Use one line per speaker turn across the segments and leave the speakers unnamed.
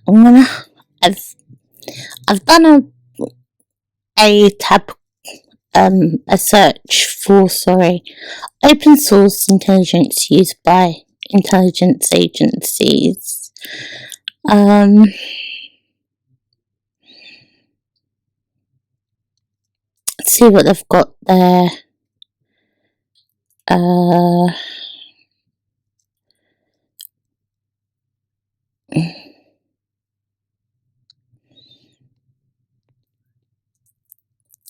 I'm gonna. I've done a tab a search for open source intelligence used by intelligence agencies. Let's see what they've got there.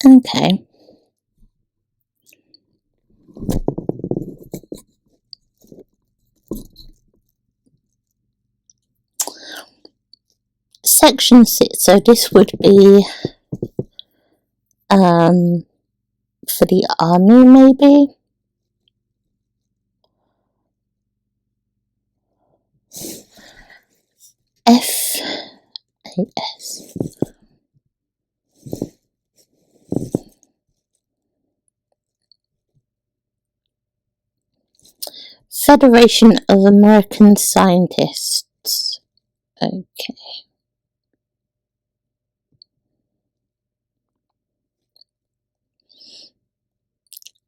Okay. Section 6, so this would be for the army, maybe. FAS. Federation of American Scientists. Okay.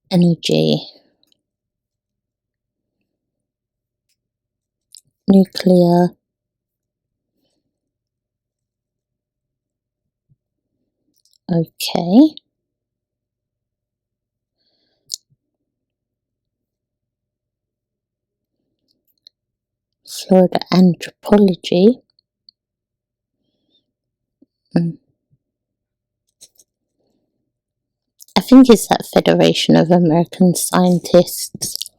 Energy. Nuclear. Okay. Florida Anthropology. I think it's that Federation of American Scientists.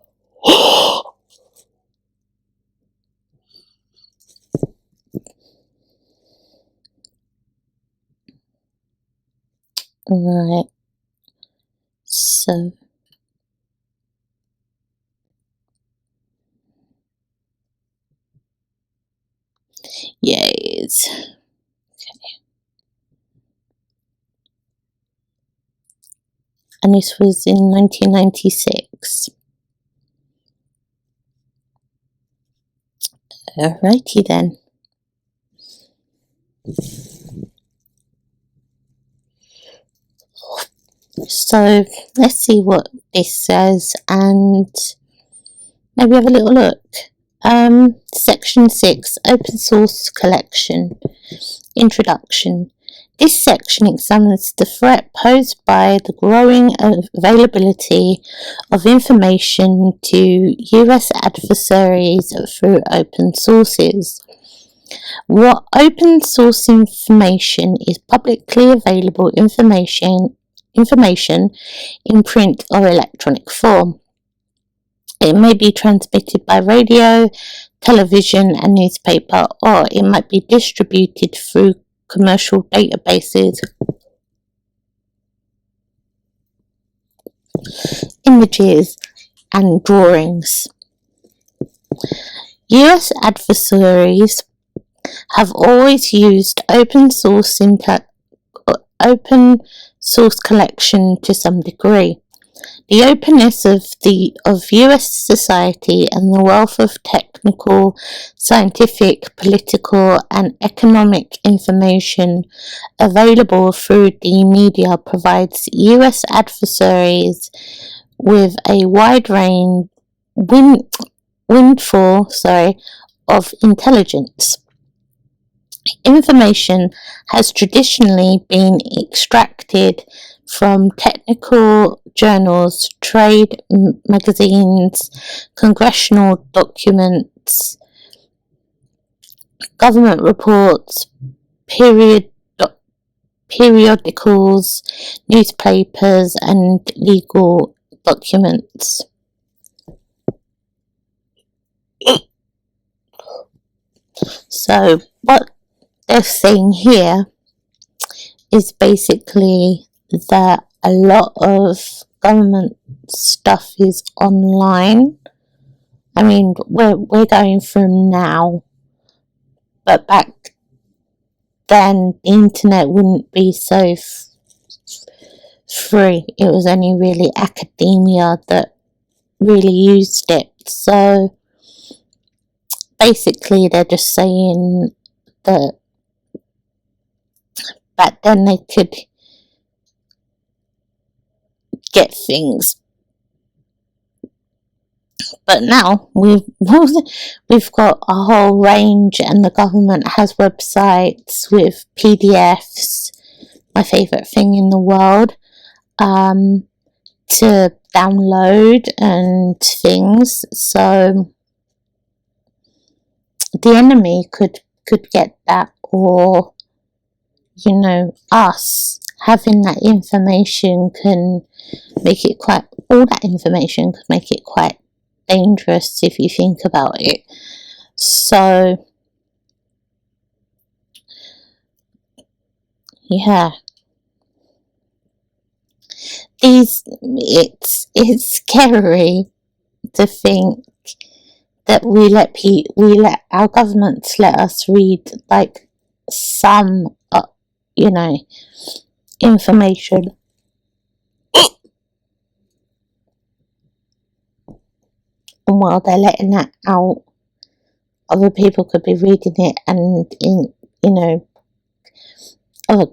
Right. So. Yes. Okay. And this was in 1996. Alrighty then. So let's see what this says and maybe have a little look. Section 6, Open Source Collection. Introduction. This section examines the threat posed by the growing availability of information to US adversaries through open sources. What open source information is publicly available information in print or electronic form. It may be transmitted by radio, television, and newspaper, or it might be distributed through commercial databases, images, and drawings. US adversaries have always used open source collection to some degree. The openness of US society and the wealth of technical, scientific, political, and economic information available through the media provides US adversaries with a wide range windfall of intelligence. Information has traditionally been extracted from technical journals, trade magazines, congressional documents, government reports, periodicals, newspapers, and legal documents. So what they're saying here is basically that a lot of government stuff is online. I mean, we're going through now, but back then the internet wouldn't be so free. It was only really academia that really used it. So basically they're just saying that back then they could get things, but now we've got a whole range, and the government has websites with PDFs, my favourite thing in the world, to download and things. So the enemy could get that, or us having that information can make it quite, all that information could make it quite dangerous if you think about it. So yeah, it's scary to think that we let our governments let us read like some information, and while they're letting that out, other people could be reading it, and other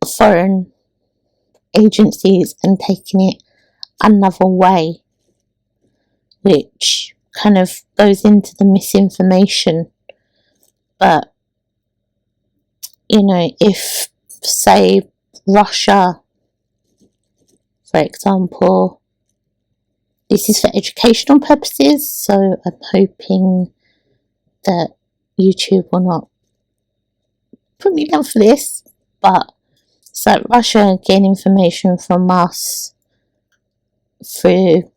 foreign agencies, and taking it another way, which kind of goes into the misinformation. But if, say, Russia, for example, this is for educational purposes, so I'm hoping that YouTube will not put me down for this, but it's like Russia getting information from us through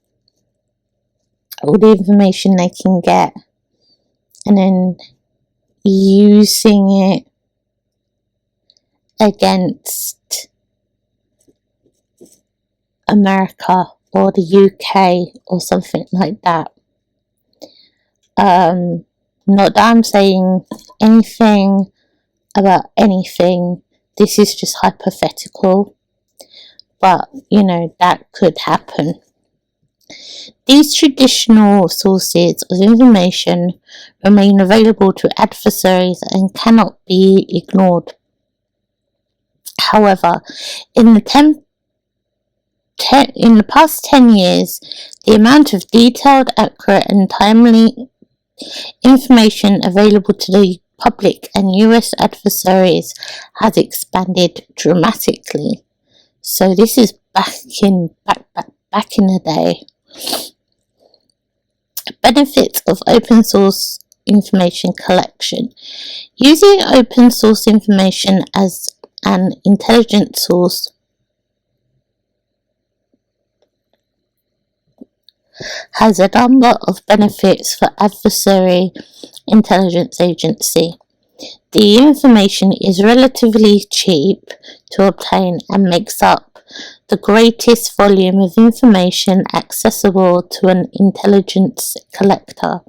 all the information they can get, and then using it against America or the UK or something like that. Not that I'm saying anything about anything, this is just hypothetical, but that could happen. These traditional sources of information remain available to adversaries and cannot be ignored. However, in the past 10 years, the amount of detailed, accurate and timely information available to the public and US adversaries has expanded dramatically. So this is back in the day. Benefits of open source information collection. Using open source information as an intelligence source has a number of benefits for adversary intelligence agency. The information is relatively cheap to obtain and makes up the greatest volume of information accessible to an intelligence collector.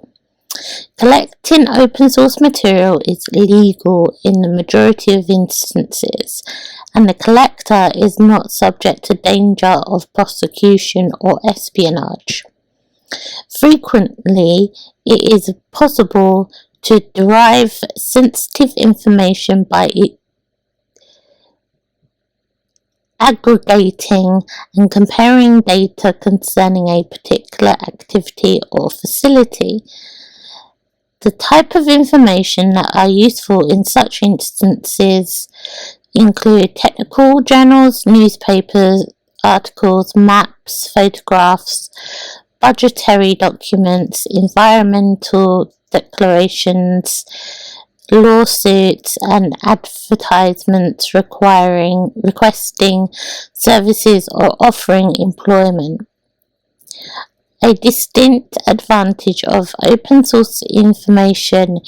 Collecting open source material is legal in the majority of instances, and the collector is not subject to danger of prosecution or espionage. Frequently, it is possible to derive sensitive information by aggregating and comparing data concerning a particular activity or facility. The type of information that are useful in such instances include technical journals, newspapers, articles, maps, photographs, budgetary documents, environmental declarations, lawsuits and advertisements requesting services or offering employment. A distinct advantage of open source information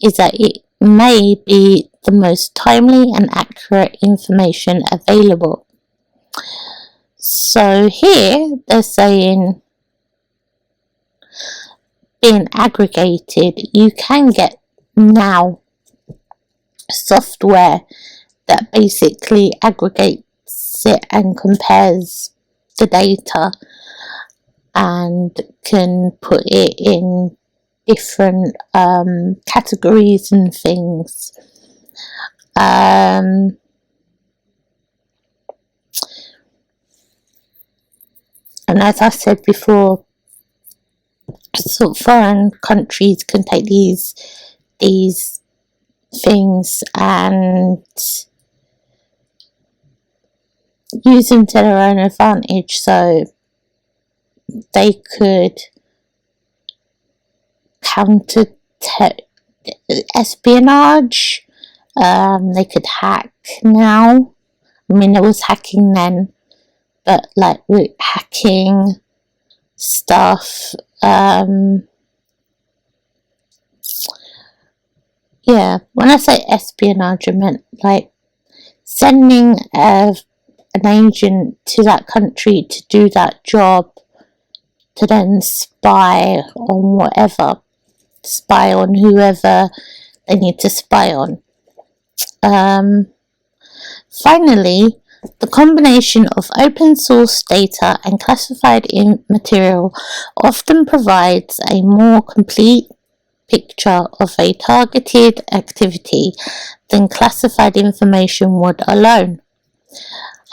is that it may be the most timely and accurate information available. So here they're saying, being aggregated, you can get now software that basically aggregates it and compares the data and can put it in different categories and things. And as I said before, sort of foreign countries can take these things and use them to their own advantage. So they could counter espionage. They could hack now. I mean, there was hacking then, but like with hacking stuff, yeah, when I say espionage, I meant like sending an agent to that country to do that job, to then spy on whoever they need to spy on. Finally, the combination of open source data and classified material often provides a more complete picture of a targeted activity than classified information would alone.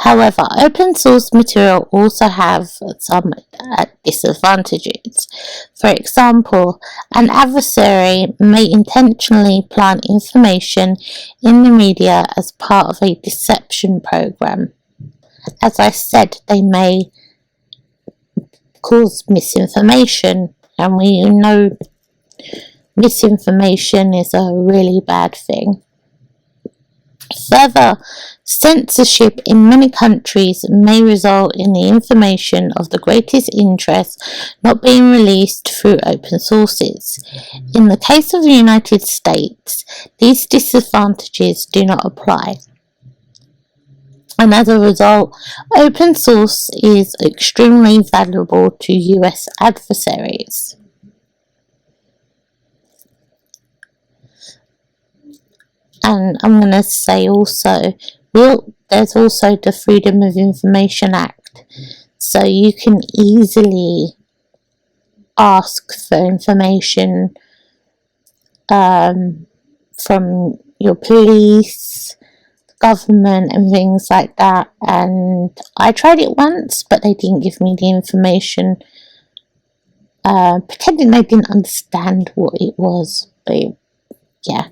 However, open source material also have some disadvantages. For example, an adversary may intentionally plant information in the media as part of a deception program. As I said, they may cause misinformation, and we know misinformation is a really bad thing. Further, censorship in many countries may result in the information of the greatest interest not being released through open sources. In the case of the United States, these disadvantages do not apply. And as a result, open source is extremely valuable to US adversaries. And I'm going to say also, there's also the Freedom of Information Act. So you can easily ask for information from your police, government, and things like that. And I tried it once, but they didn't give me the information. Pretending they didn't understand what it was. But yeah.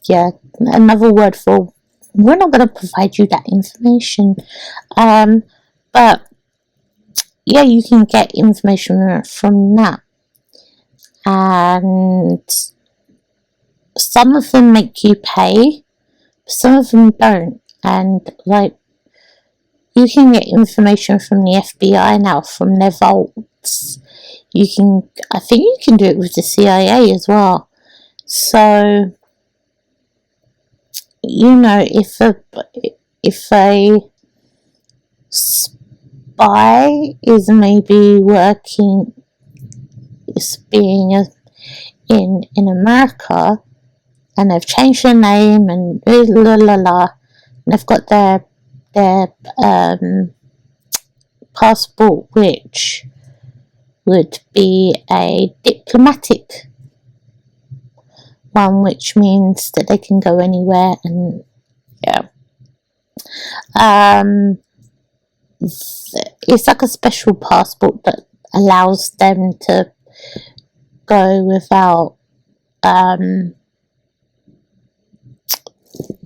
Yeah, another word for we're not going to provide you that information. But yeah, you can get information from that. And some of them make you pay, some of them don't. And like, you can get information from the FBI now, from their vaults. I think you can do it with the CIA as well. So, you know, if a spy is maybe working, in America, and they've changed their name and and they've got their passport, which would be a diplomatic one, which means that they can go anywhere, and yeah, it's like a special passport that allows them to go without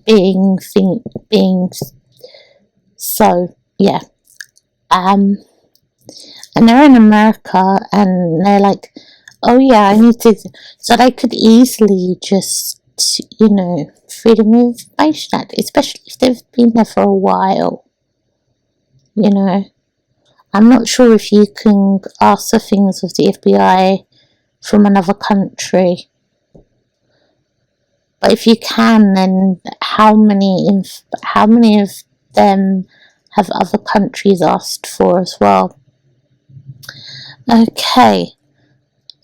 being so yeah, and they're in America, and they're like, oh yeah, I need to, so they could easily just, you know, Freedom of Information Act, especially if they've been there for a while, you know. I'm not sure if you can ask for things of the FBI from another country, but if you can, then how many of them have other countries asked for as well? Okay.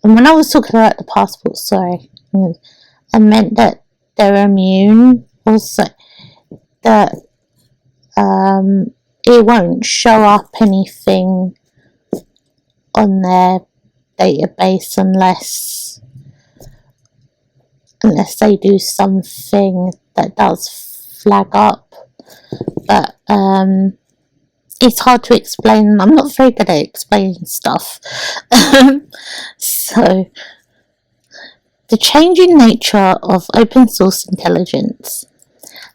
And when I was talking about the passport, sorry, I meant that they're immune, also that it won't show up anything on their database unless they do something that does flag up. But it's hard to explain. I'm not very good at explaining stuff. So, the changing nature of open source intelligence.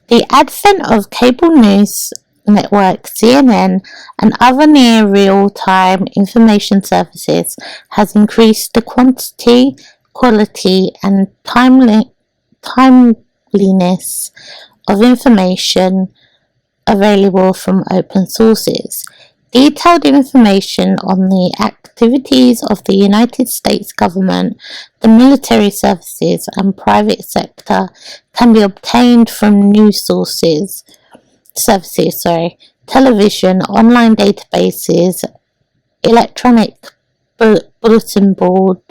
The advent of cable news networks, CNN, and other near real-time information services has increased the quantity, quality, and timeliness of information available from open sources. Detailed information on the activities of the United States government, the military services, and private sector can be obtained from news services, television, online databases, electronic bulletin board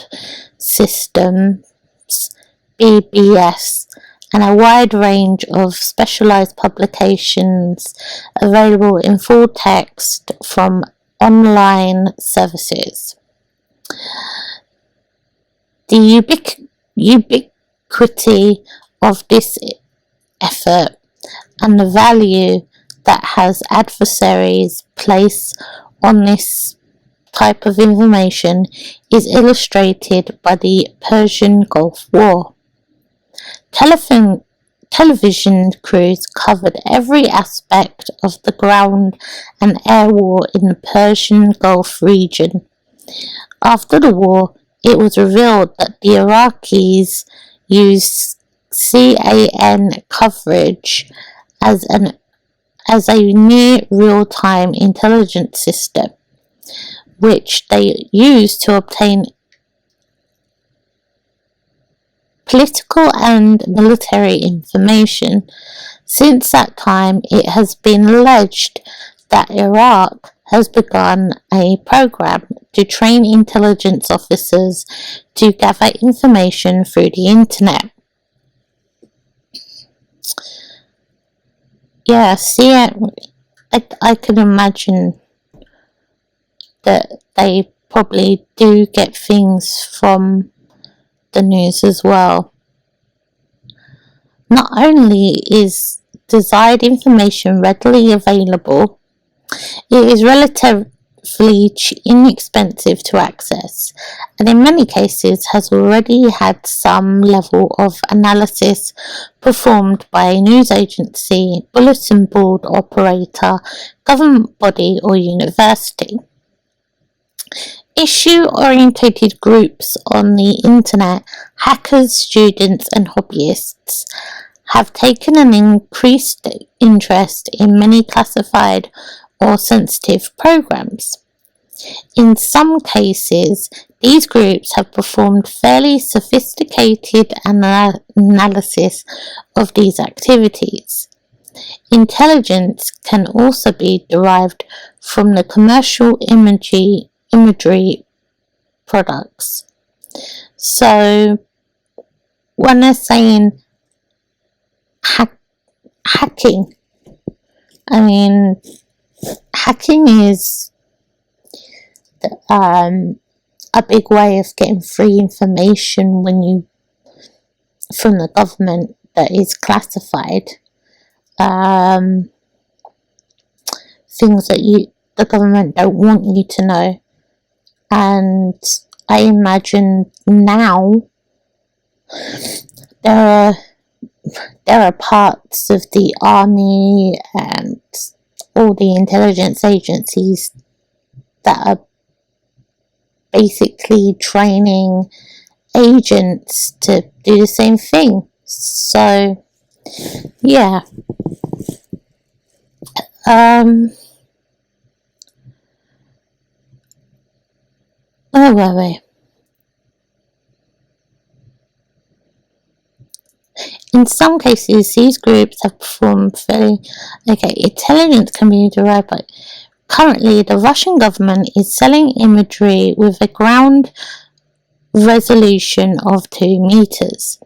systems, BBS, and a wide range of specialized publications available in full text from online services. The ubiquity of this effort and the value that has adversaries place on this type of information is illustrated by the Persian Gulf War. Television crews covered every aspect of the ground and air war in the Persian Gulf region. After the war, it was revealed that the Iraqis used CAN coverage as a near real-time intelligence system, which they used to obtain political and military information. Since that time, it has been alleged that Iraq has begun a program to train intelligence officers to gather information through the internet. Yeah, see, I can imagine that they probably do get things from the news as well. Not only is desired information readily available, it is relatively inexpensive to access, and in many cases has already had some level of analysis performed by a news agency, bulletin board operator, government body, or university. Issue-oriented groups on the internet, hackers, students, and hobbyists, have taken an increased interest in many classified or sensitive programs. In some cases, these groups have performed fairly sophisticated analysis of these activities. Intelligence can also be derived from the commercial imagery products. So when they're saying hacking, I mean, hacking is a big way of getting free information from the government that is classified. Things that the government don't want you to know. And I imagine now there are parts of the army and all the intelligence agencies that are basically training agents to do the same thing. So, yeah. Where were we? In some cases, these groups have performed fairly... Okay, intelligence can be derived by... Currently, the Russian government is selling imagery with a ground resolution of 2 meters.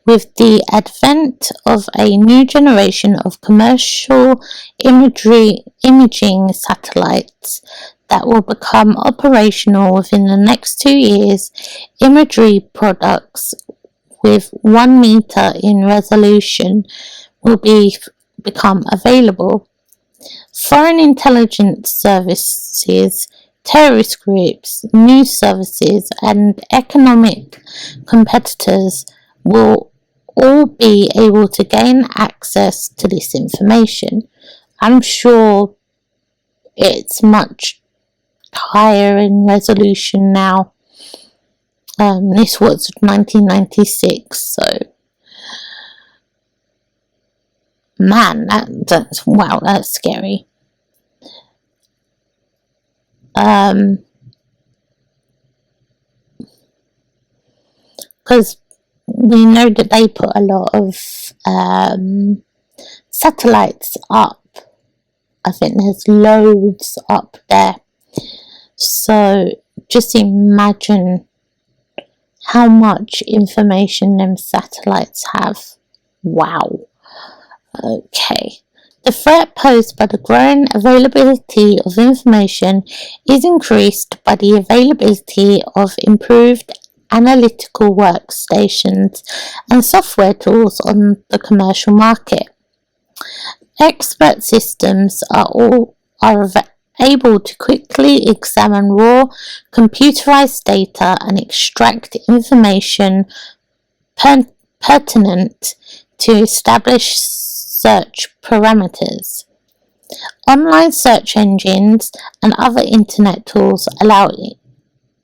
With the advent of a new generation of commercial imaging satellites that will become operational within the next 2 years, imagery products with 1 meter in resolution will become available. Foreign intelligence services, terrorist groups, news services, and economic competitors will all be able to gain access to this information. I'm sure it's much higher in resolution now. This was 1996, so man, that's wow, that's scary. Because we know that they put a lot of satellites up. I think there's loads up there. So just imagine how much information them satellites have. Wow. Okay. The threat posed by the growing availability of information is increased by the availability of improved analytical workstations and software tools on the commercial market. Expert systems are able to quickly examine raw computerized data and extract information pertinent to establish search parameters. Online search engines and other internet tools allow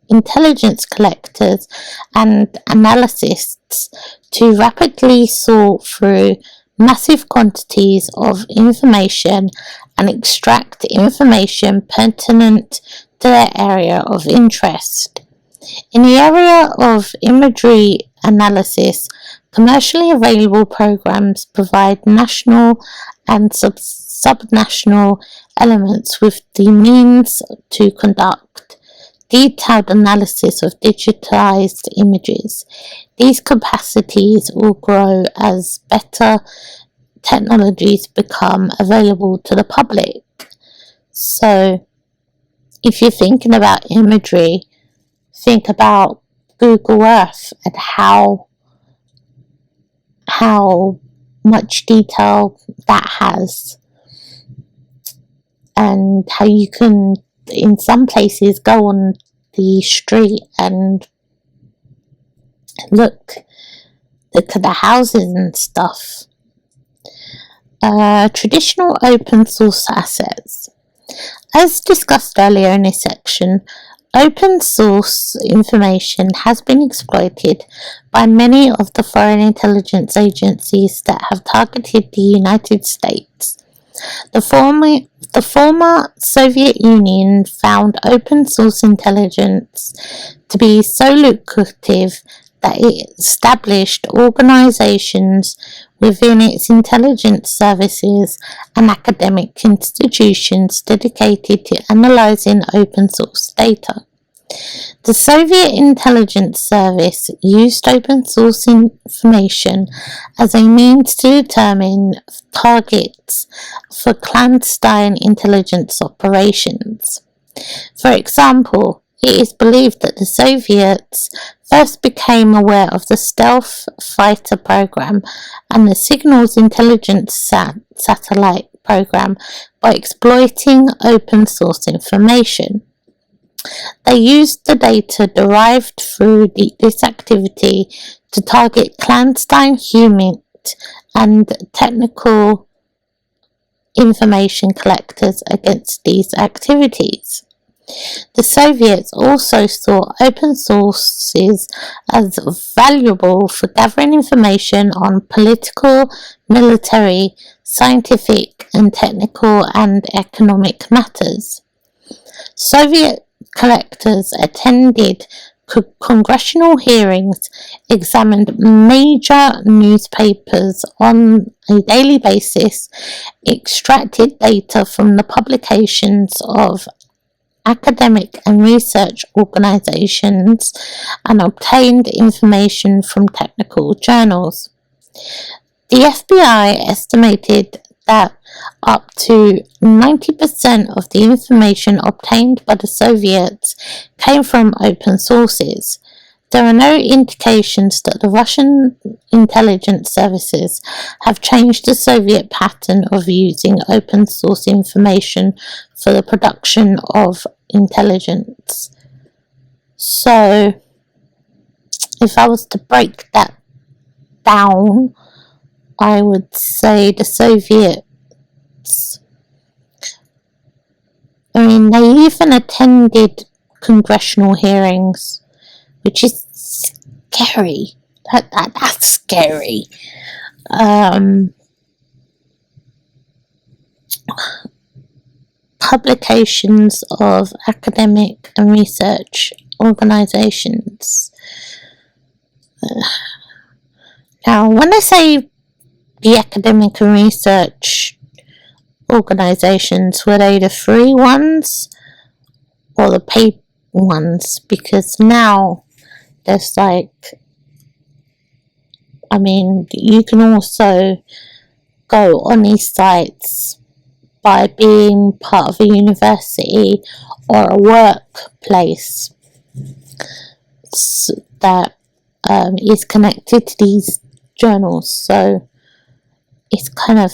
intelligence collectors and analysts to rapidly sort through massive quantities of information and extract information pertinent to their area of interest. In the area of imagery analysis, commercially available programs provide national and subnational elements with the means to conduct detailed analysis of digitized images. These capacities will grow as better technologies become available to the public. So, if you're thinking about imagery, think about Google Earth and how much detail that has, and how you can, in some places, go on the street and look at the houses and stuff. Traditional open source assets. As discussed earlier in this section, open source information has been exploited by many of the foreign intelligence agencies that have targeted the United States. The former Soviet Union found open source intelligence to be so lucrative that it established organizations within its intelligence services and academic institutions dedicated to analyzing open source data. The Soviet intelligence service used open source information as a means to determine targets for clandestine intelligence operations. For example, it is believed that the Soviets first became aware of the stealth fighter program and the signals intelligence satellite program by exploiting open source information. They used the data derived through this activity to target clandestine human and technical information collectors against these activities. The Soviets also saw open sources as valuable for gathering information on political, military, scientific, and technical and economic matters. Soviet collectors attended congressional hearings, examined major newspapers on a daily basis, extracted data from the publications of academic and research organizations, and obtained information from technical journals. The FBI estimated that up to 90% of the information obtained by the Soviets came from open sources. There are no indications that the Russian intelligence services have changed the Soviet pattern of using open source information for the production of intelligence. So, if I was to break that down, I would say the Soviets, I mean, they even attended congressional hearings, which is scary. That's scary. Publications of academic and research organizations. Now, when I say the academic and research organizations, were they the free ones or the paid ones? Because now there's you can also go on these sites by being part of a university or a workplace that is connected to these journals. So it's kind of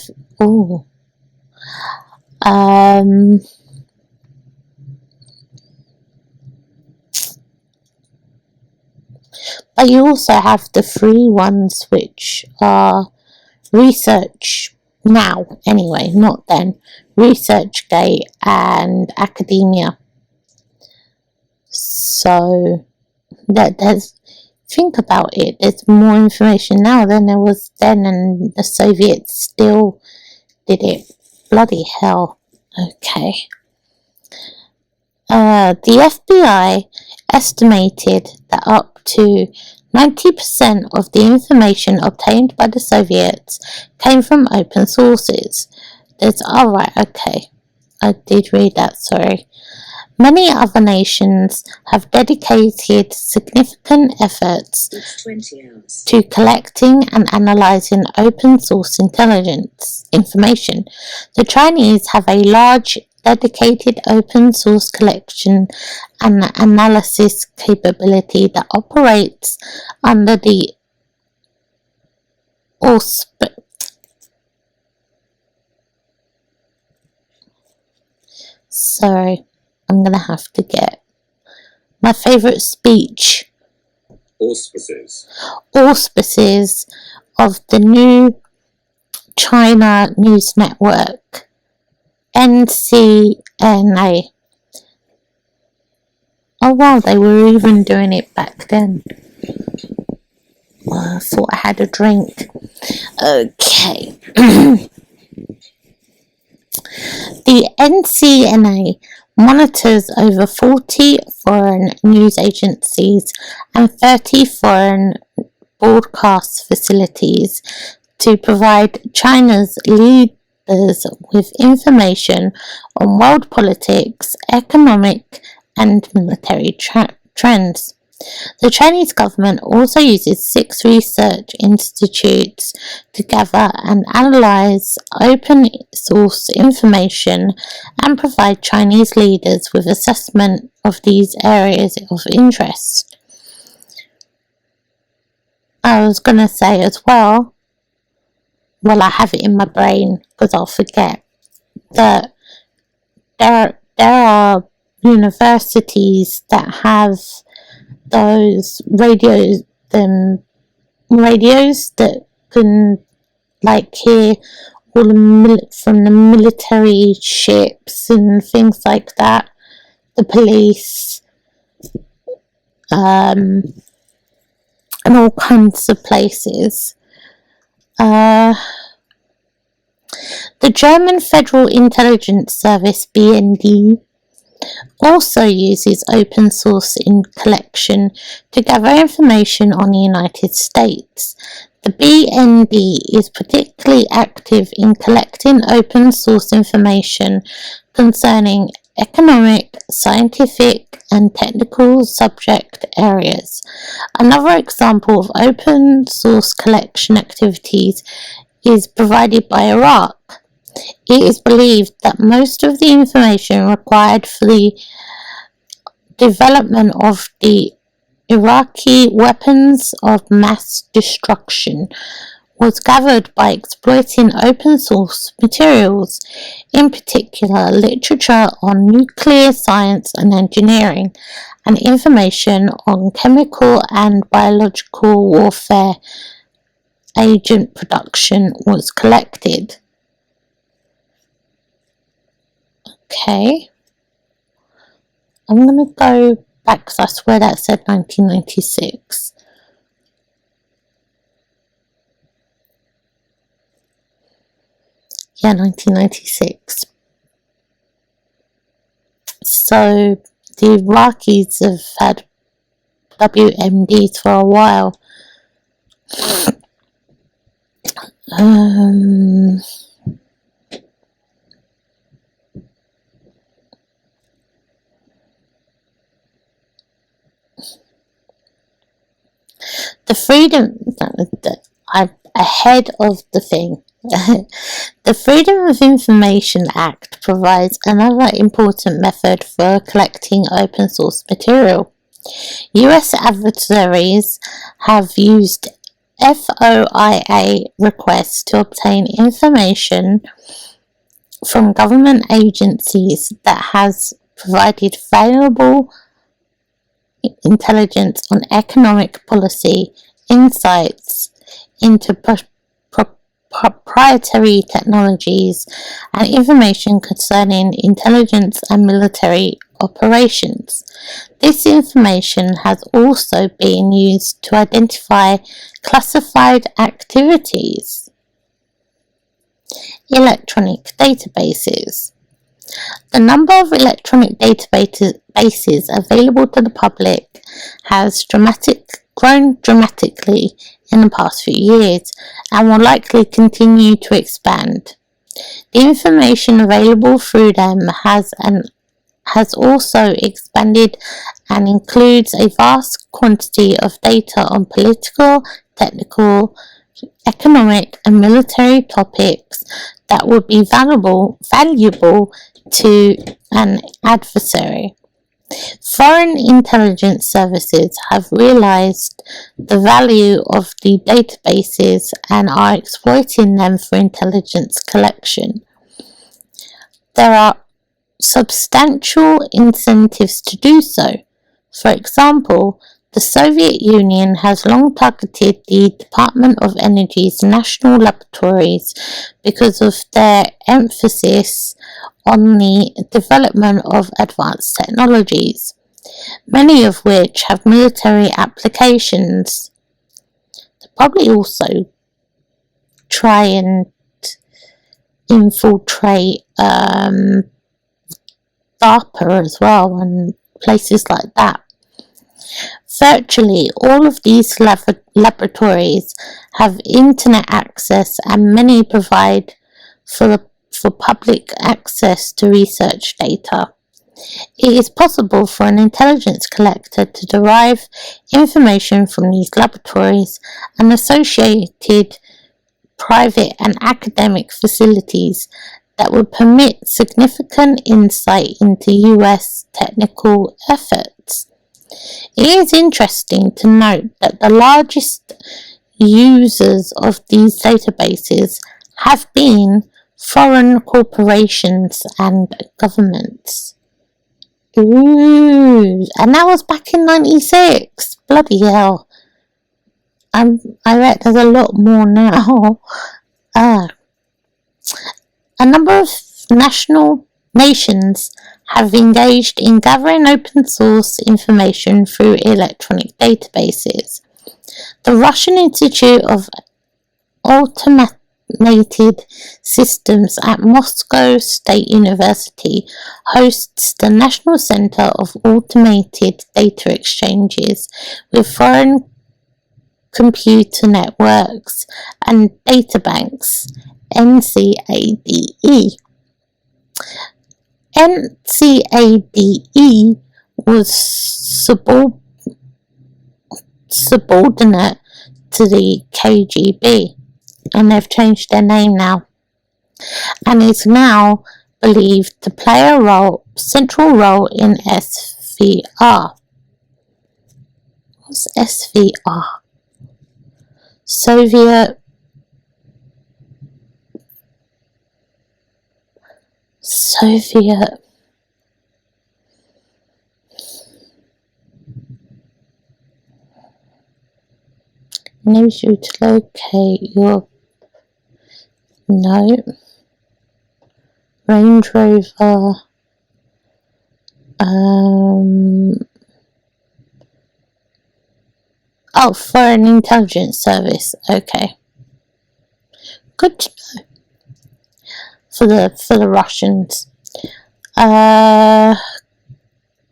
but you also have the free ones, which are Research Now, anyway, not then, ResearchGate and Academia. So think about it, there's more information now than there was then, and the Soviets still did it. Bloody hell. Okay. The FBI estimated that up to 90% of the information obtained by the Soviets came from open sources. I did read that, sorry. Many other nations have dedicated significant efforts to collecting and analyzing open source intelligence information. The Chinese have a large dedicated open source collection and analysis capability that operates under the Sorry, I'm gonna have to get my favorite speech. Auspices of the new China News Network, NCNA. Oh wow, they were even doing it back then. I thought I had a drink. Okay. The NCNA monitors over 40 foreign news agencies and 30 foreign broadcast facilities to provide China's leaders with information on world politics, economic, and military trends. The Chinese government also uses 6 research institutes to gather and analyze open source information and provide Chinese leaders with assessment of these areas of interest. I was going to say as well, I have it in my brain because I'll forget, that there are universities that have those radios that can hear all from the military ships and things like that, the police, and all kinds of places. The German Federal Intelligence Service, BND, also uses open source in collection to gather information on the United States. The BND is particularly active in collecting open source information concerning economic, scientific, and technical subject areas. Another example of open source collection activities is provided by Iraq. It is believed that most of the information required for the development of the Iraqi weapons of mass destruction was gathered by exploiting open source materials, in particular literature on nuclear science and engineering, and information on chemical and biological warfare agent production was collected. Okay. I'm going to go back because I swear that said 1996. Yeah, 1996. So the Iraqis have had WMDs for a while. The freedom, I'm ahead of the thing. The Freedom of Information Act provides another important method for collecting open source material. US adversaries have used FOIA requests to obtain information from government agencies that has provided valuable intelligence on economic policy, insights into proprietary technologies, and information concerning intelligence and military operations. This information has also been used to identify classified activities. Electronic databases. The number of electronic databases available to the public has grown dramatically in the past few years and will likely continue to expand. The information available through them has also expanded and includes a vast quantity of data on political, technical, economic and military topics that would be valuable to an adversary. Foreign intelligence services have realized the value of the databases and are exploiting them for intelligence collection. There are substantial incentives to do so. For example, the Soviet Union has long targeted the Department of Energy's national laboratories because of their emphasis on the development of advanced technologies, many of which have military applications. They probably also try and infiltrate DARPA as well and places like that. Virtually all of these laboratories have internet access and many provide for public access to research data. It is possible for an intelligence collector to derive information from these laboratories and associated private and academic facilities that would permit significant insight into US technical efforts. It is interesting to note that the largest users of these databases have been foreign corporations and governments. Ooh, and that was back in 96. Bloody hell. I bet there's a lot more now. A number of nations have engaged in gathering open source information through electronic databases. The Russian Institute of Automated Systems at Moscow State University hosts the National Center of Automated Data Exchanges with foreign computer networks and databanks, NCADE. NCADE was subordinate to the KGB, and they've changed their name now, and is now believed to play a central role in SVR. What's SVR? Soviet needs you to locate your Range Rover Foreign Intelligence Service. Okay, good to know for the Russians.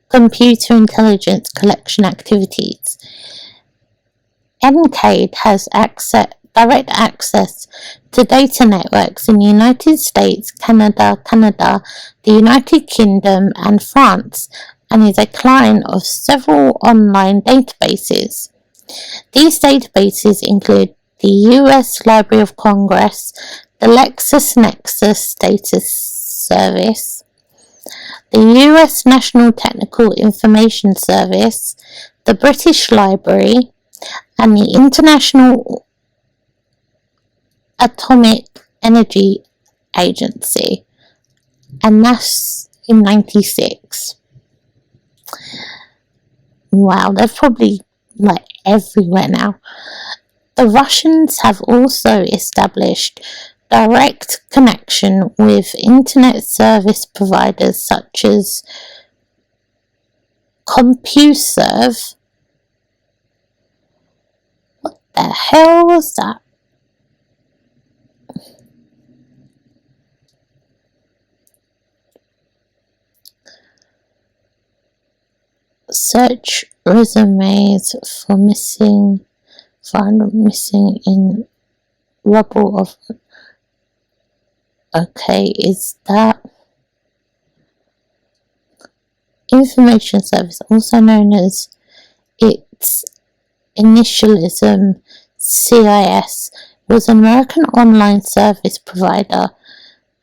Computer intelligence collection activities. MCADE has direct access to data networks in the United States, Canada, the United Kingdom, and France, and is a client of several online databases. These databases include the U.S. Library of Congress, the LexisNexis Data Service, the U.S. National Technical Information Service, the British Library, and the International Atomic Energy Agency, and that's in 96. Wow, they're probably like everywhere now. The Russians have also established direct connection with internet service providers such as CompuServe. What the hell was that? Search resumes for missing in rubble of. Okay, is that information service, also known as its initialism CIS, was an American online service provider,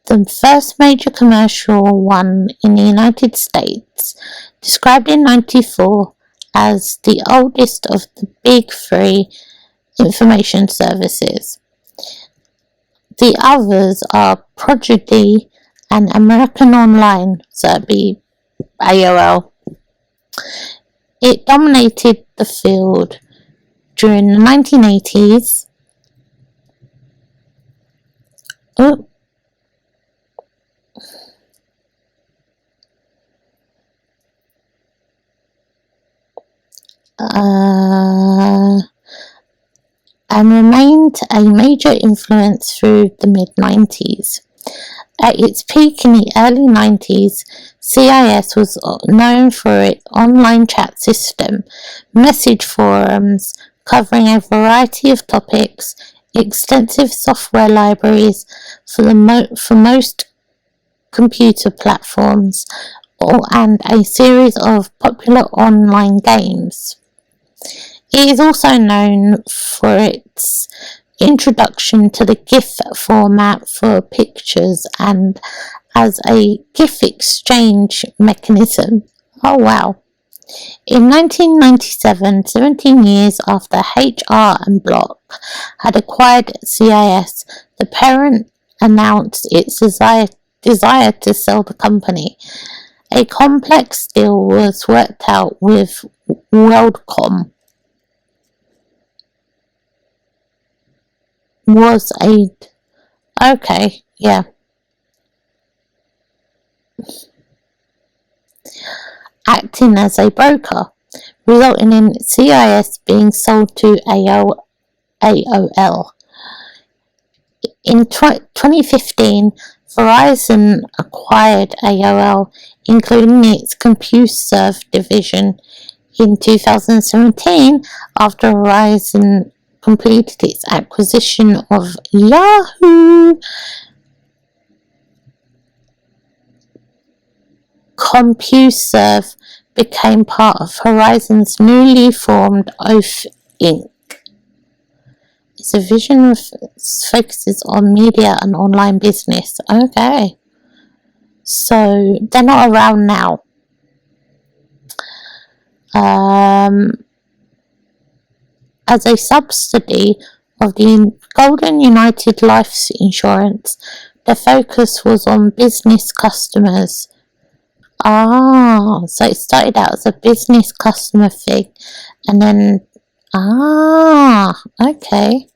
the first major commercial one in the United States, described in 1994 as the oldest of the big three information services. The others are Prodigy and American Online, so it'd be AOL. It dominated the field during the 1980s. And remained a major influence through the mid-90s. At its peak in the early 90s, CIS was known for its online chat system, message forums covering a variety of topics, extensive software libraries for most computer platforms, and a series of popular online games. It is also known for its introduction to the GIF format for pictures and as a GIF exchange mechanism. Oh wow. In 1997, 17 years after HR and Block had acquired CIS, the parent announced its desire to sell the company. A complex deal was worked out with WorldCom. Okay, yeah. Acting as a broker, resulting in CIS being sold to AOL. In 2015, Verizon acquired AOL, including its CompuServe division. In 2017, after Verizon completed its acquisition of Yahoo, CompuServe became part of Verizon's newly formed Oath Inc. It's a vision that focuses on media and online business. Okay. So, they're not around now. as a subsidy of the Golden United Life Insurance. The focus was on business customers. So it started out as a business customer thing, and then, okay.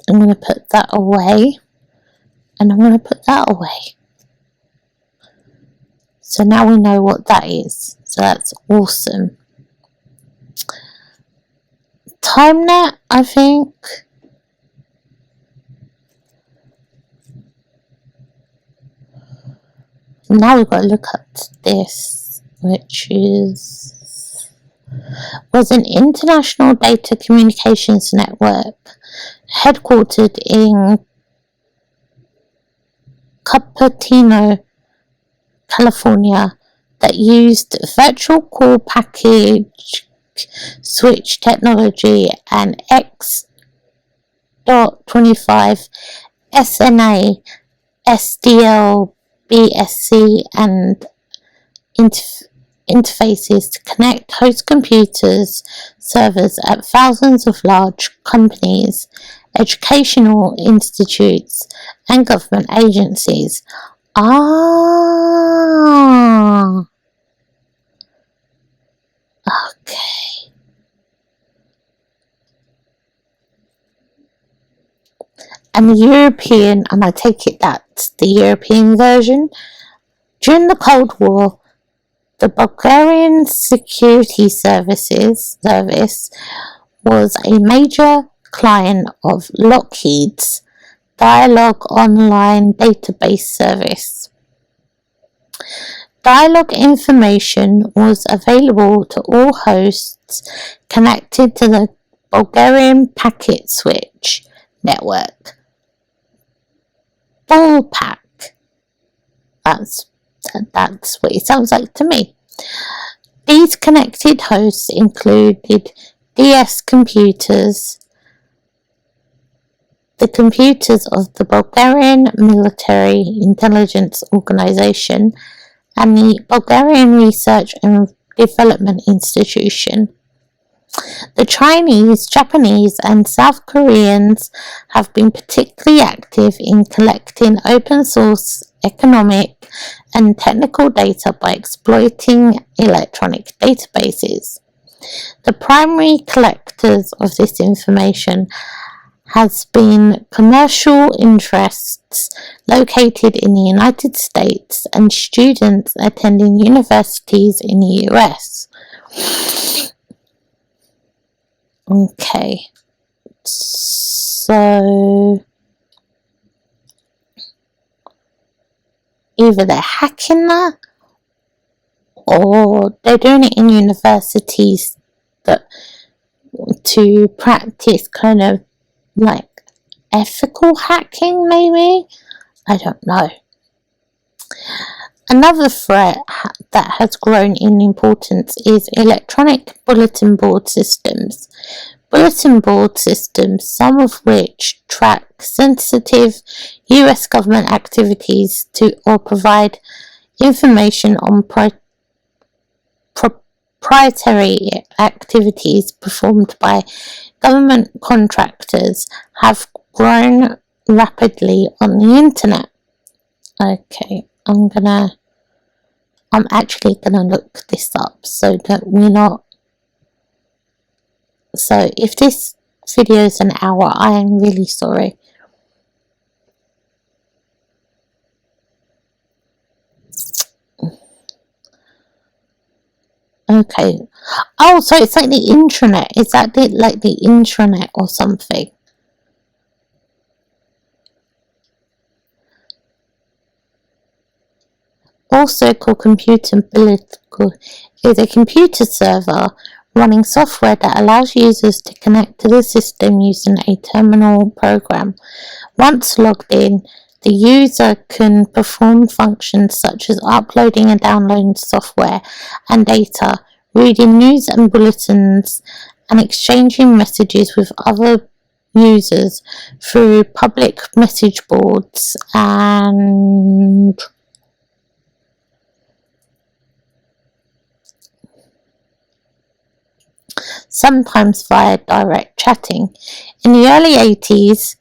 I'm going to put that away, and I'm going to put that away. So now we know what that is. So that's awesome. TimeNet, I think. Now we've got to look at this, which was an international data communications network headquartered in Cupertino, California, that used virtual core package switch technology and X.25 SNA, SDL, BSC, and interfaces to connect host computers, servers at thousands of large companies, educational institutes, and government agencies. Okay. And the European, and I take it that's the European version. During the Cold War, the Bulgarian Security Service was a major client of Lockheed's Dialog Online database service. Dialog information was available to all hosts connected to the Bulgarian packet switch network. Bullpack. That's what it sounds like to me. These connected hosts included DS computers, the computers of the Bulgarian Military Intelligence Organization, and the Bulgarian Research and Development Institution. The Chinese, Japanese, and South Koreans have been particularly active in collecting open source economic and technical data by exploiting electronic databases. The primary collectors of this information has been commercial interests located in the United States and students attending universities in the US. Okay, so either they're hacking that or they're doing it in universities to practice kind of like ethical hacking, maybe? I don't know. Another threat that has grown in importance is electronic bulletin board systems. Bulletin board systems, some of which track sensitive US government activities or provide information on proprietary activities performed by government contractors, have grown rapidly on the internet. Okay, I'm actually gonna look this up so that we're not. So if this video is an hour, I am really sorry. Okay. Oh, so it's like the intranet. Is that like the intranet or something? Also called computer umbilical, is a computer server running software that allows users to connect to the system using a terminal program. Once logged in, the user can perform functions such as uploading and downloading software and data, reading news and bulletins, and exchanging messages with other users through public message boards and sometimes via direct chatting. In the early 80s,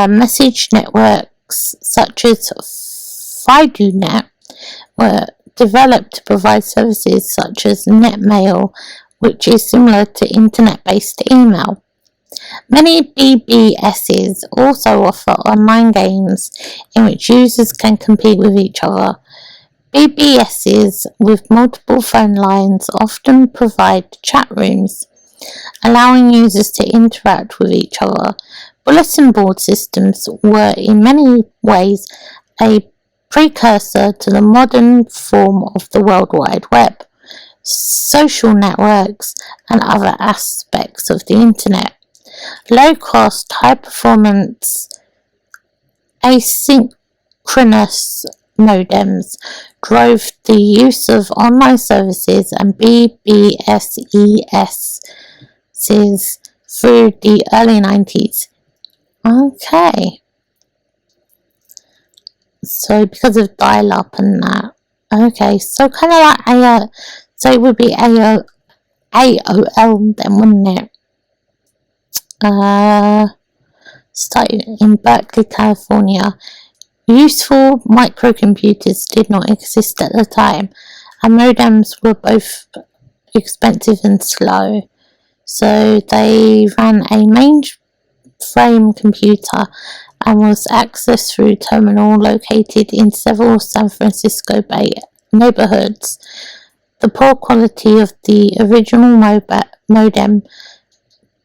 message networks such as FidoNet were developed to provide services such as netmail, which is similar to internet-based email. Many BBSs also offer online games in which users can compete with each other. BBSs with multiple phone lines often provide chat rooms, allowing users to interact with each other. Bulletin board systems were in many ways a precursor to the modern form of the World Wide Web, social networks, and other aspects of the internet. Low-cost, high-performance, asynchronous modems drove the use of online services and BBSESs through the early 90s. Okay. So because of dial-up and that. Okay, so kind of like AOL. So it would be AOL then, wouldn't it? Started in Berkeley, California. Useful microcomputers did not exist at the time, and modems were both expensive and slow. So they ran a mainframe computer and was accessed through a terminal located in several San Francisco Bay neighborhoods. The poor quality of the original modem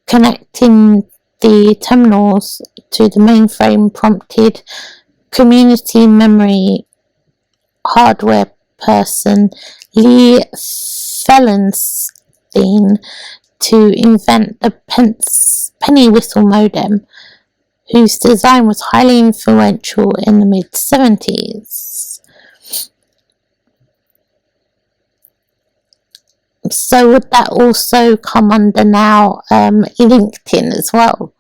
connecting the terminals to the mainframe prompted community memory hardware person Lee Felsenstein to invent the penny whistle modem, whose design was highly influential in the mid-70s. So would that also come under now LinkedIn as well?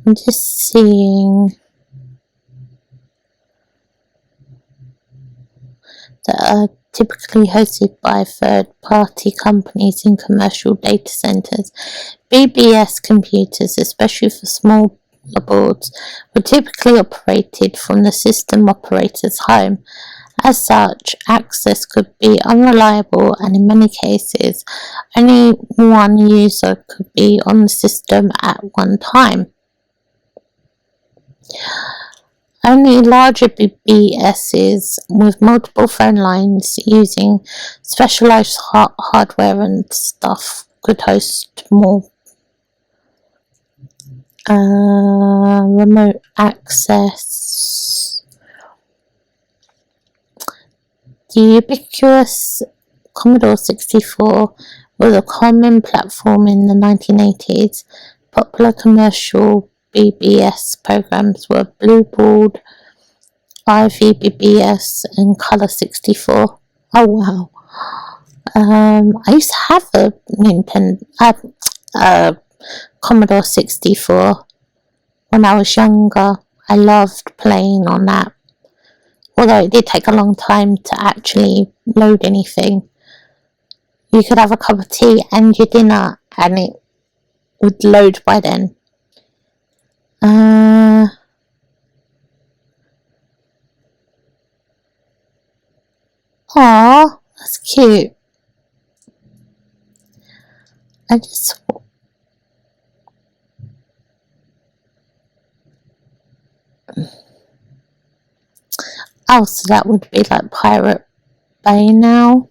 I'm just seeing that are typically hosted by third-party companies in commercial data centers. BBS computers, especially for small boards, were typically operated from the system operator's home. As such, access could be unreliable, and in many cases, only one user could be on the system at one time. Only larger BBSs with multiple phone lines using specialized hardware and stuff could host more remote access. The ubiquitous Commodore 64 was a common platform in the 1980s. Popular commercial BBS programs were Blueboard, IVBBS, and Color 64. Oh wow! I used to have a Commodore 64 when I was younger. I loved playing on that. Although it did take a long time to actually load anything. You could have a cup of tea and your dinner and it would load by then. Aww, that's cute. I just... Oh, so that would be like Pirate Bay now.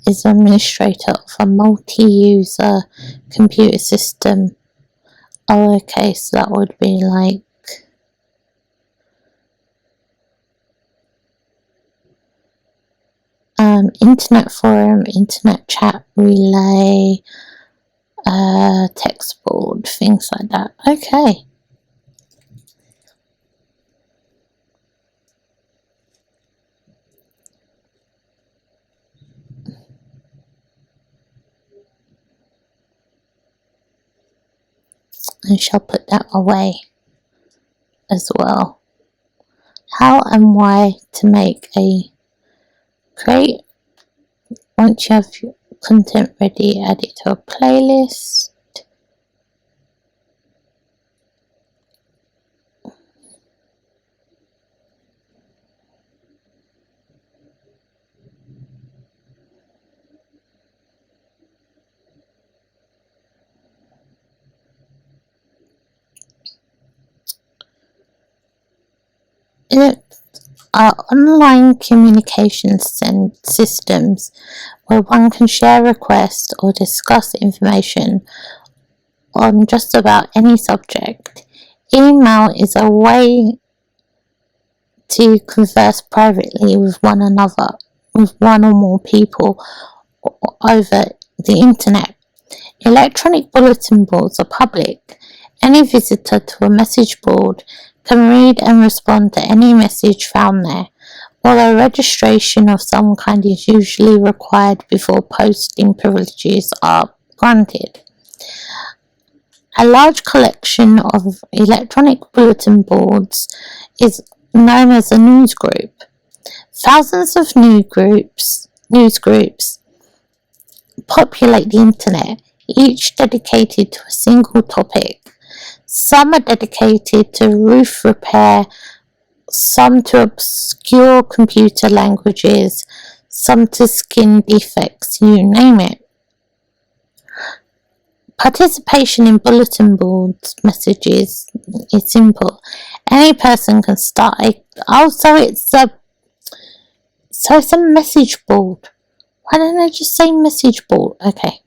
Is administrator of a multi-user computer system. Oh, okay, so that would be like internet forum, internet chat relay, text board, things like that. Okay. I shall put that away as well. How and why to make a create. Once you have your content ready, add it to a playlist. Are online communication systems where one can share requests or discuss information on just about any subject. Email is a way to converse privately with one another, with one or more people over the internet. Electronic bulletin boards are public. Any visitor to a message board can read and respond to any message found there, although registration of some kind is usually required before posting privileges are granted. A large collection of electronic bulletin boards is known as a newsgroup. Thousands of news groups populate the internet, each dedicated to a single topic. Some are dedicated to roof repair, some to obscure computer languages, some to skin defects, you name it. Participation in bulletin boards messages is simple. Any person can start so it's a message board. Why don't I just say message board? Okay.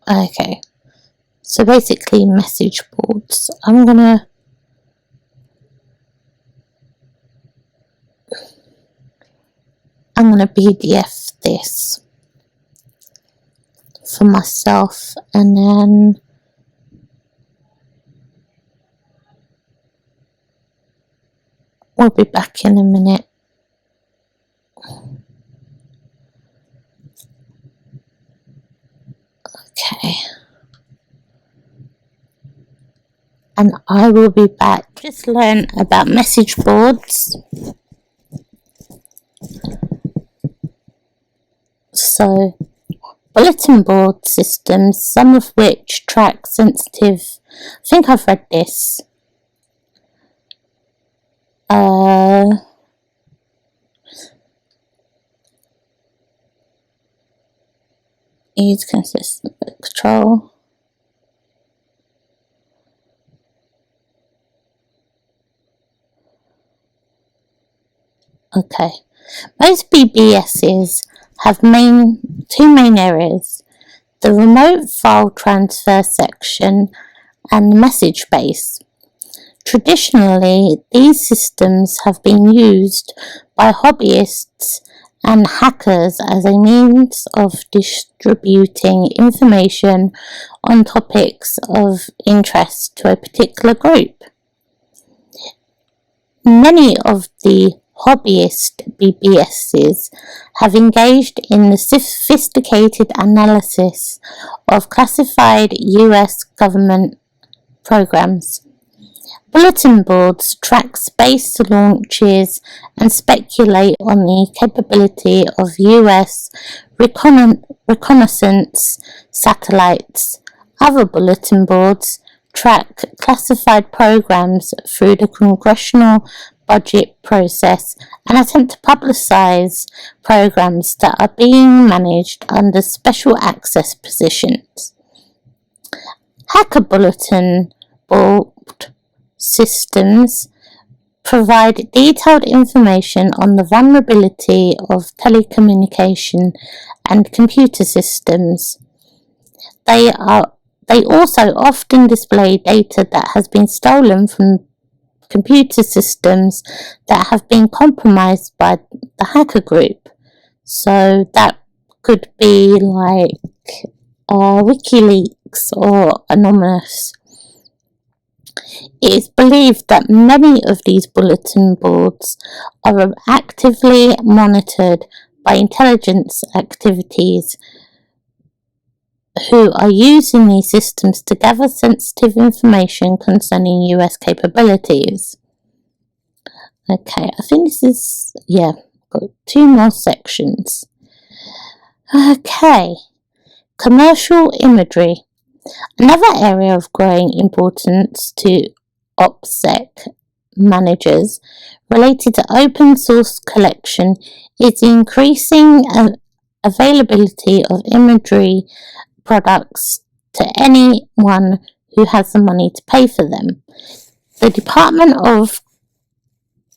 Okay. So basically message boards. I'm gonna PDF this for myself, and then we'll be back in a minute. Okay. And I will be back. Just learn about message boards. So, bulletin board systems, some of which track sensitive. I think I've read this. Use consistent control. Okay. Most BBSs have two main areas: the remote file transfer section and the message base. Traditionally, these systems have been used by hobbyists and hackers as a means of distributing information on topics of interest to a particular group. Many of the hobbyist BBSs have engaged in the sophisticated analysis of classified US government programs. Bulletin boards track space launches and speculate on the capability of US reconnaissance satellites. Other bulletin boards track classified programs through the congressional budget process and attempt to publicize programs that are being managed under special access positions. Hacker bulletin board systems provide detailed information on the vulnerability of telecommunication and computer systems. They also often display data that has been stolen from computer systems that have been compromised by the hacker group. So that could be like WikiLeaks or Anonymous. It is believed that many of these bulletin boards are actively monitored by intelligence activities who are using these systems to gather sensitive information concerning US capabilities. Okay, I think this is, got 2 more sections. Okay, commercial imagery. Another area of growing importance to OPSEC managers related to open source collection is the increasing availability of imagery products to anyone who has the money to pay for them. The Department of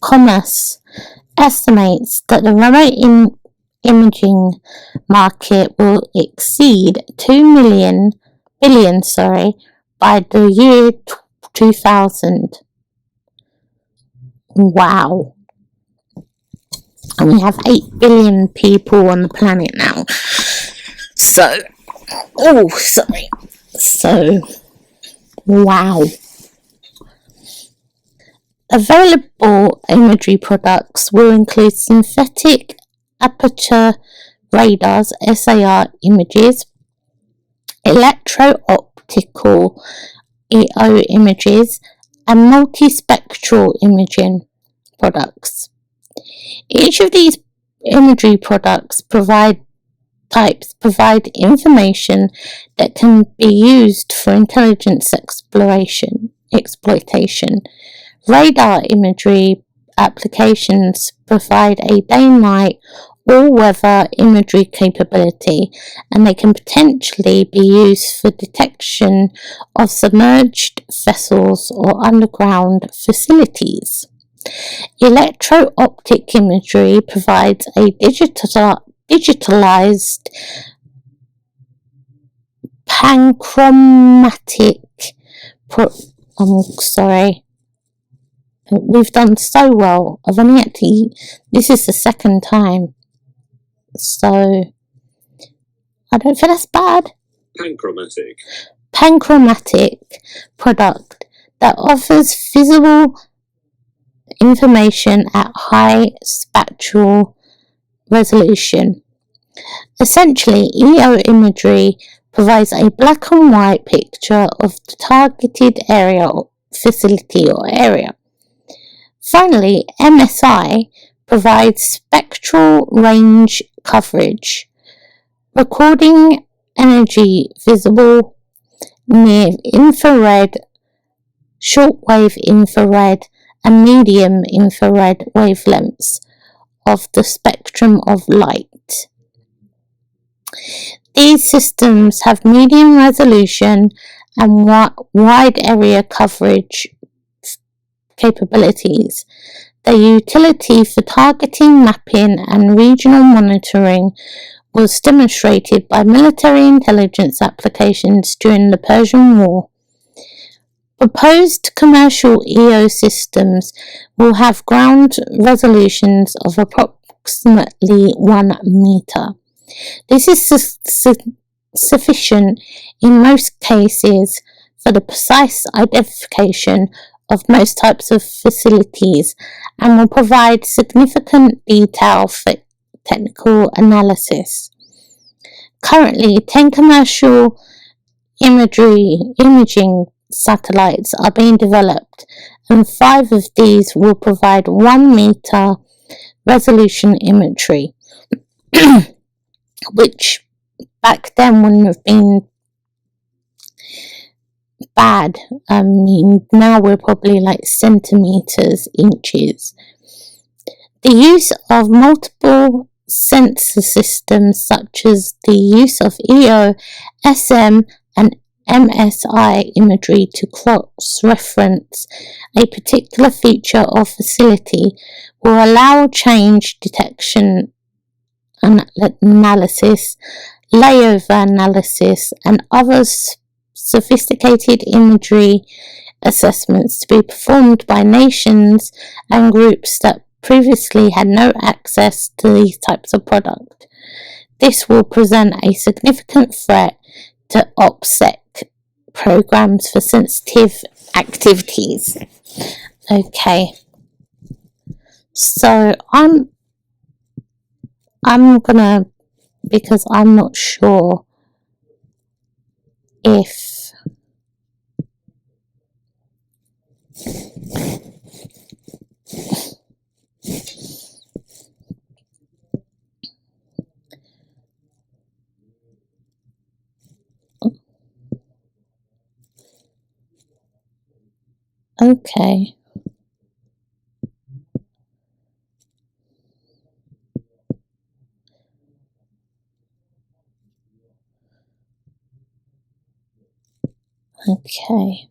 Commerce estimates that the remote imaging market will exceed 2 billion by the year 2000. Wow. And we have 8 billion people on the planet now. So, wow. Available imagery products will include synthetic aperture radars, SAR images, electro-optical EO images, and multispectral imaging products. Each of these imagery products provide information that can be used for intelligence exploitation. Radar imagery applications provide a day-night all-weather imagery capability, and they can potentially be used for detection of submerged vessels or underground facilities. Electro-optic imagery provides a digitalized panchromatic we've done so well. This is the second time, so I don't think that's bad. Panchromatic product that offers visible information at high spatial resolution. Essentially, EO imagery provides a black and white picture of the targeted area or facility or area. Finally, MSI provides spectral range coverage, recording energy visible near infrared, shortwave infrared, and medium infrared wavelengths of the spectrum of light. These systems have medium resolution and wide area coverage capabilities. Their utility for targeting, mapping, and regional monitoring was demonstrated by military intelligence applications during the Persian War. Proposed commercial EO systems will have ground resolutions of approximately 1 meter. This is sufficient in most cases for the precise identification of most types of facilities and will provide significant detail for technical analysis. Currently, 10 commercial imaging satellites are being developed, and 5 of these will provide 1 meter resolution imagery, which back then wouldn't have been bad. I mean, now we're probably like centimeters, inches. The use of multiple sensor systems, such as the use of EO, SM, and MSI imagery to cross-reference a particular feature or facility, will allow change detection analysis, layover analysis, and other sophisticated imagery assessments to be performed by nations and groups that previously had no access to these types of product. This will present a significant threat to OPSEC programs for sensitive activities. Okay, so I'm gonna, because I'm not sure if okay. Okay.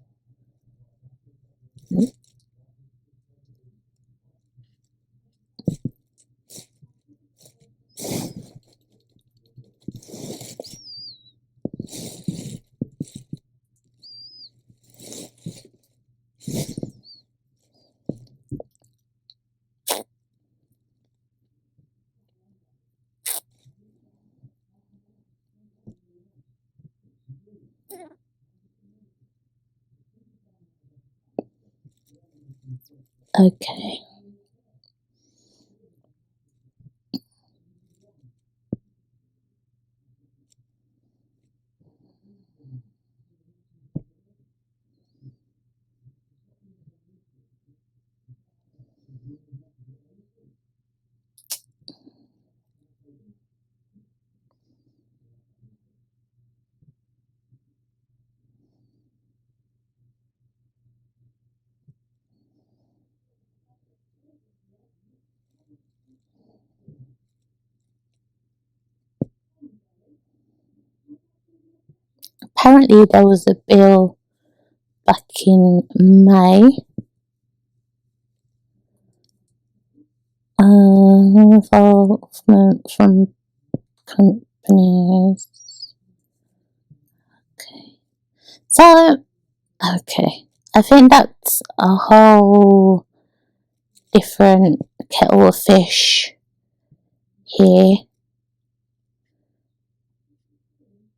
Okay. Apparently there was a bill back in May involvement from companies. Okay. So, okay. I think that's a whole different kettle of fish here.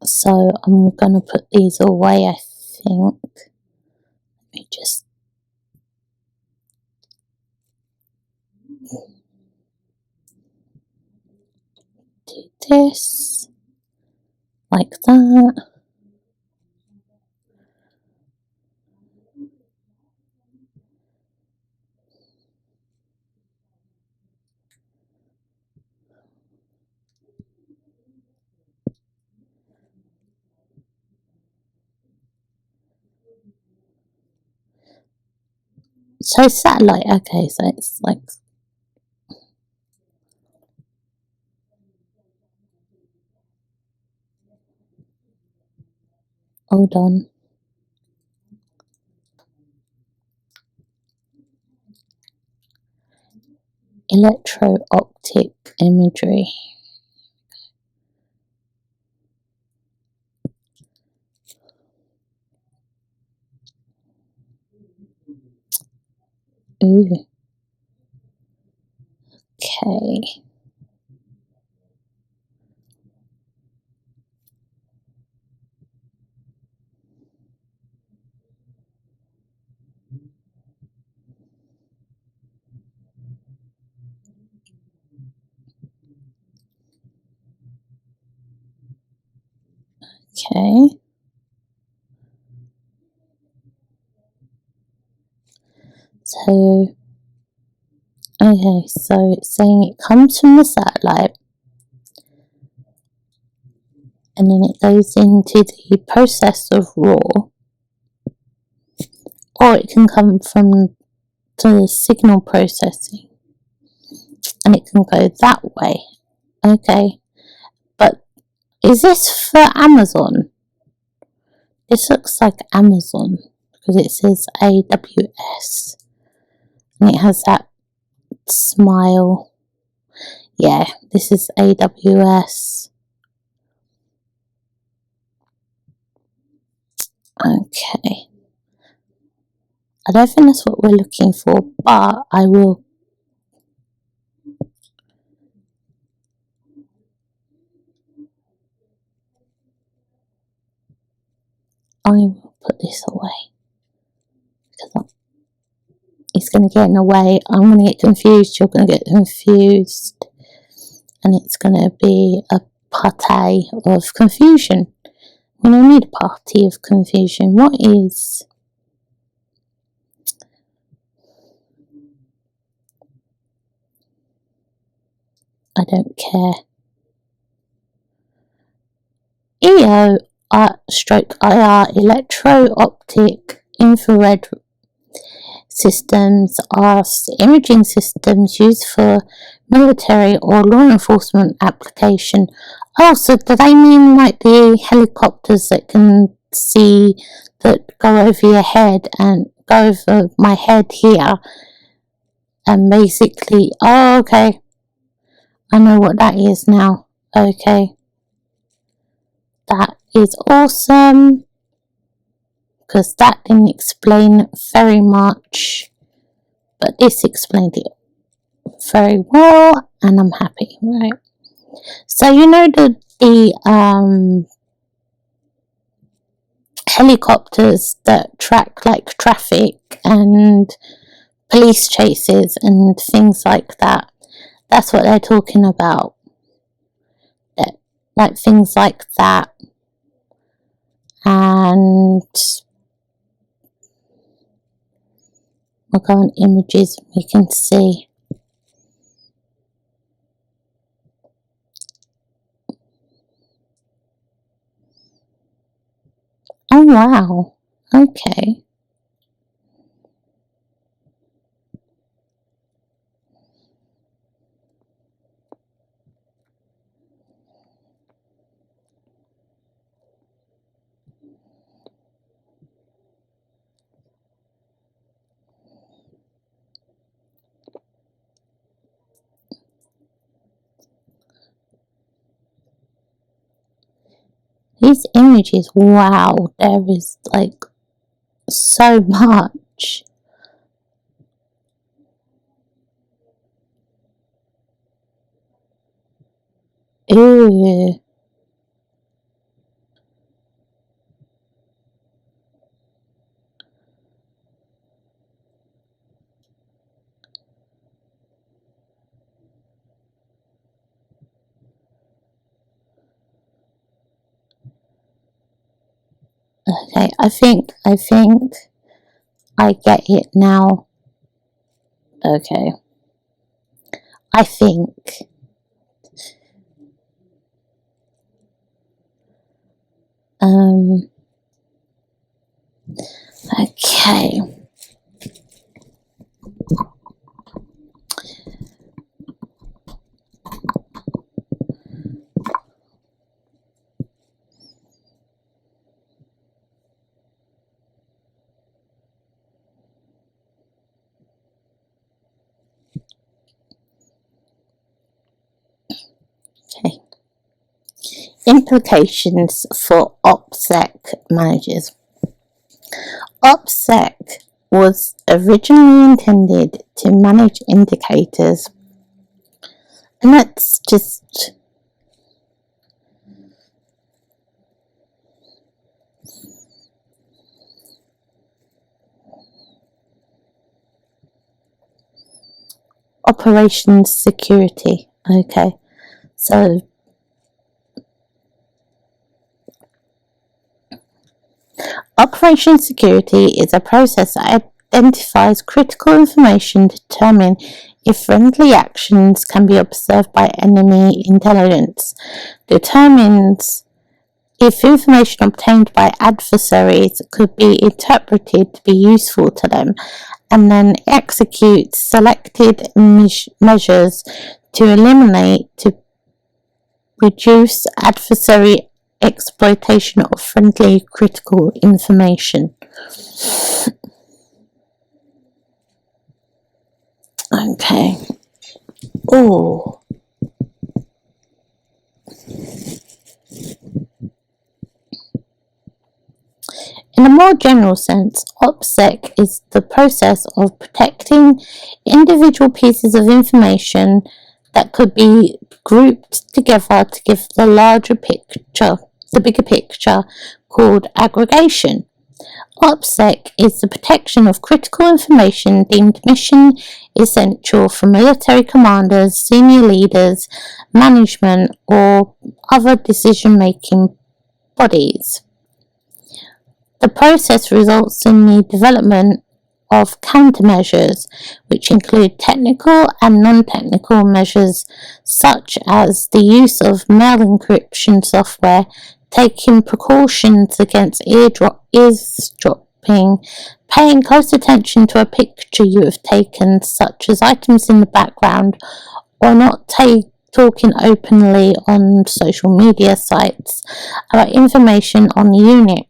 So I'm gonna put these away, I think. Let me just do this like that. So satellite, okay, so it's like, hold on. Electro-optic imagery. Ooh. Okay. Okay. So, okay, so it's saying it comes from the satellite and then it goes into the process of raw, or it can come from the signal processing and it can go that way. Okay, but is this for Amazon? This looks like Amazon because it says AWS and it has that smile. Yeah, this is AWS. Okay. I don't think that's what we're looking for, but I will put this away because it's going to get in the way. I'm going to get confused, you're going to get confused, and it's going to be a party of confusion, We don't need a party of confusion. What is? I don't care. EO/IR electro-optic infrared systems are imaging systems used for military or law enforcement application. Oh, so do they mean like the helicopters that can see, that go over your head and go over my head here, and basically, oh, okay, I know what that is now. Okay, that is awesome, because that didn't explain very much, but this explained it very well, and I'm happy. Right, so you know the helicopters that track like traffic and police chases and things like that. That's what they're talking about. Like things like that. And we'll go on images, we can see. Oh wow, okay. These images, wow, there is like so much. Ew. Okay, I think I get it now. Okay. I think. Okay. Okay. Implications for OPSEC managers. OPSEC was originally intended to manage indicators, and that's just operations security. Okay, so operations security is a process that identifies critical information to determine if friendly actions can be observed by enemy intelligence, determines if information obtained by adversaries could be interpreted to be useful to them, and then executes selected measures to eliminate, to reduce adversary exploitation of friendly critical information. Okay. Oh. In a more general sense, OPSEC is the process of protecting individual pieces of information that could be grouped together to give the larger picture, the bigger picture, called aggregation. OPSEC is the protection of critical information deemed mission essential for military commanders, senior leaders, management, or other decision-making bodies. The process results in the development of countermeasures, which include technical and non-technical measures such as the use of mail encryption software, taking precautions against eavesdropping, paying close attention to a picture you have taken, such as items in the background, or not talking openly on social media sites about information on the unit,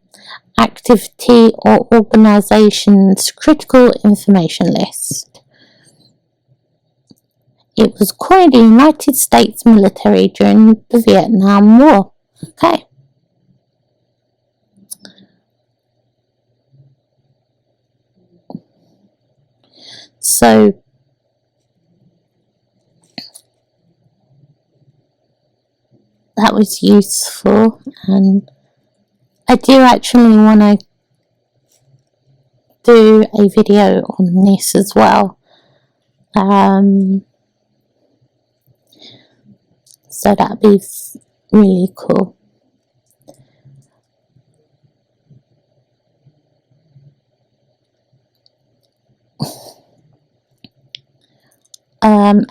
activity, or organization's critical information list. It was coined in the United States military during the Vietnam War. Okay. So that was useful, and I do actually want to do a video on this as well. So that'd be really cool.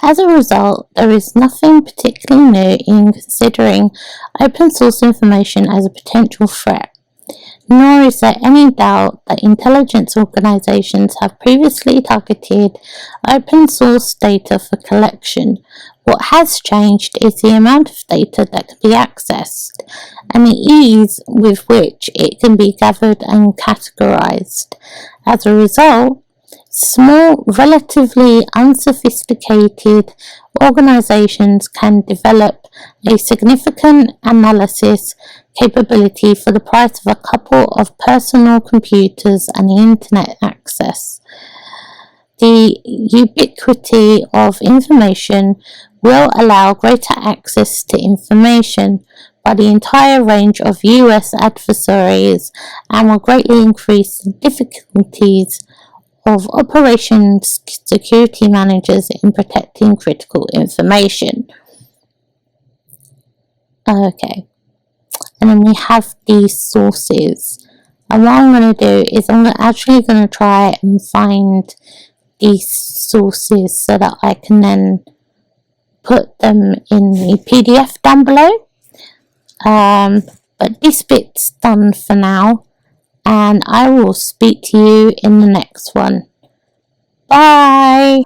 As a result, there is nothing particularly new in considering open source information as a potential threat, nor is there any doubt that intelligence organizations have previously targeted open source data for collection. What has changed is the amount of data that can be accessed and the ease with which it can be gathered and categorized. As a result, small, relatively unsophisticated organizations can develop a significant analysis capability for the price of a couple of personal computers and the internet access. The ubiquity of information will allow greater access to information by the entire range of US adversaries and will greatly increase the difficulties of operations security managers in protecting critical information. Okay, and then we have these sources. And what I'm going to do is I'm actually going to try and find these sources so that I can then put them in the PDF down below. But this bit's done for now, and I will speak to you in the next one. Bye!